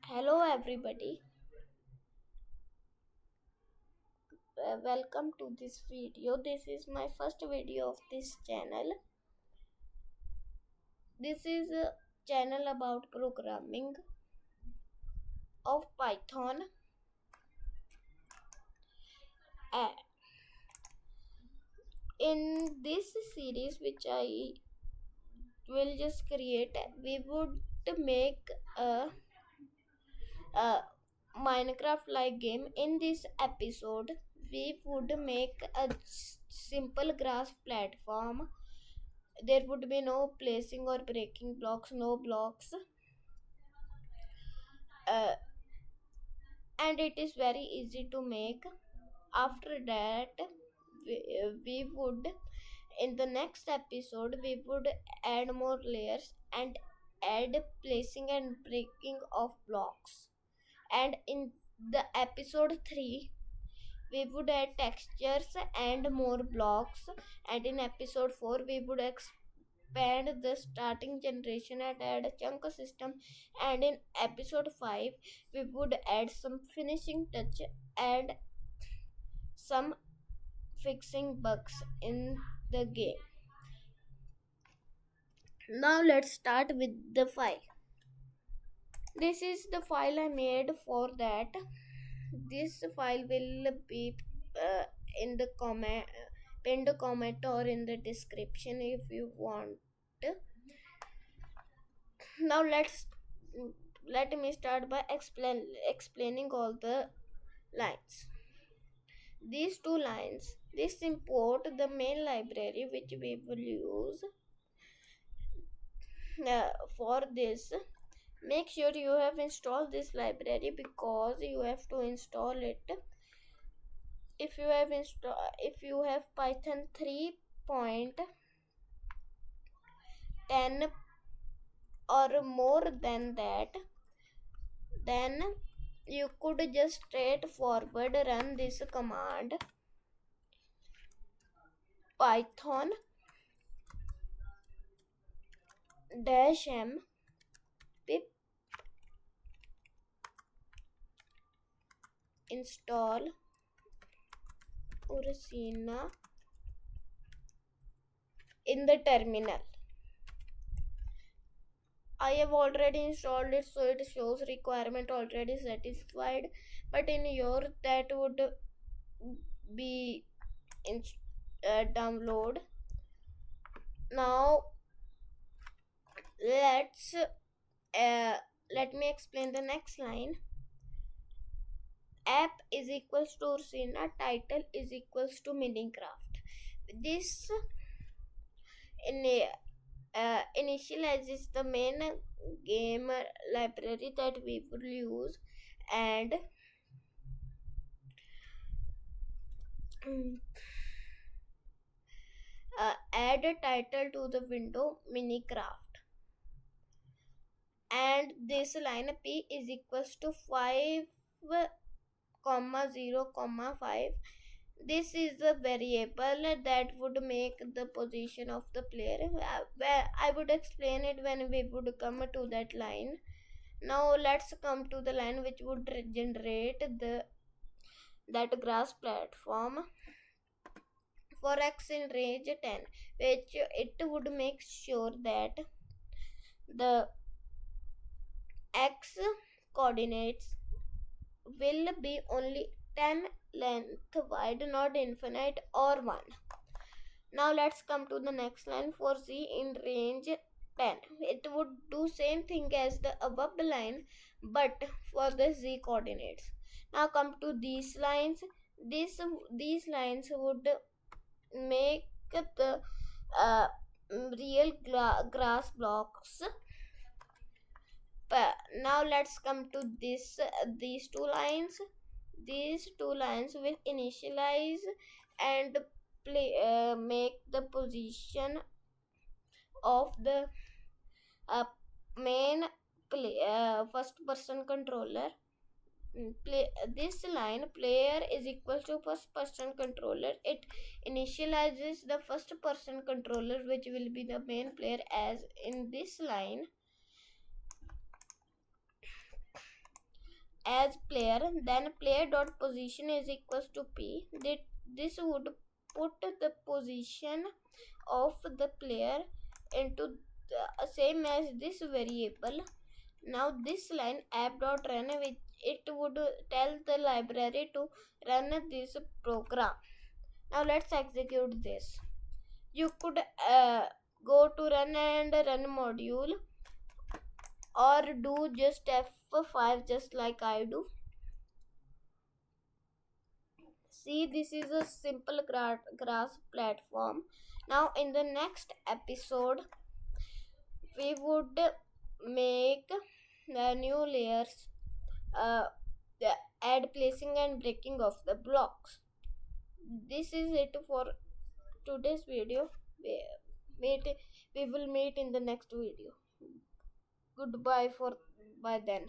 Hello everybody, welcome to this video. This is my first video of this channel. This is a channel about programming of Python. Uh, in this series which I will just create, we would make a Minecraft like game. In this episode we would make a simple grass platform. There would be no placing or breaking blocks, no blocks, uh, and it is very easy to make. After that, we would, in the next episode, we would add more layers and add placing and breaking of blocks. And in the episode 3, we would add textures and more blocks. And in episode 4, we would expand the starting generation and add a chunk system. And in episode 5, we would add some finishing touch and some fixing bugs in the game. Now let's start with the file. This is the file I made for that. This file will be in the comment, pinned comment, or in the description if you want. Now let me start by explaining all the lines. These two lines, this import the main library which we will use. For this, make sure you have installed this library because you have to install it. If you have Python 3.10 or more than that, then you could just straightforward run this command python -m pip install Ursina in the terminal. I have already installed it, so it shows requirement already satisfied, but in your that would be download. Now let me explain the next line. App is equals to Ursina, title is equals to minicraft. This initializes the main game library that we will use, and add a title to the window minicraft. And this line p is equals to 5 comma 0 comma 5. This is the variable that would make the position of the player. I would explain it when we would come to that line. Now let's come to the line which would generate that grass platform for x in range 10, which it would make sure that the x coordinates will be only 10 length wide, not infinite or 1. Now let's come to the next line. For z in range 10, it would do same thing as the above line, but for the z coordinates. Now come to these lines. These lines would make the real grass blocks. Now let's come to these two lines. These two lines will initialize and make the position of the main first person controller. this line player is equal to first person controller. It initializes the first person controller, which will be the main player, as in this line as player. Then player.position is equals to p. This would put the position of the player into the same as this variable. Now this line app.run, which it would tell the library to run this program. Now let's execute this. You could go to run and run module, or do just F5 just like I do. See, this is a simple grass platform. Now in the next episode we would make the new layers, the add placing and breaking of the blocks. This is it for today's video. Meet, we will meet in the next video. Goodbye for by then.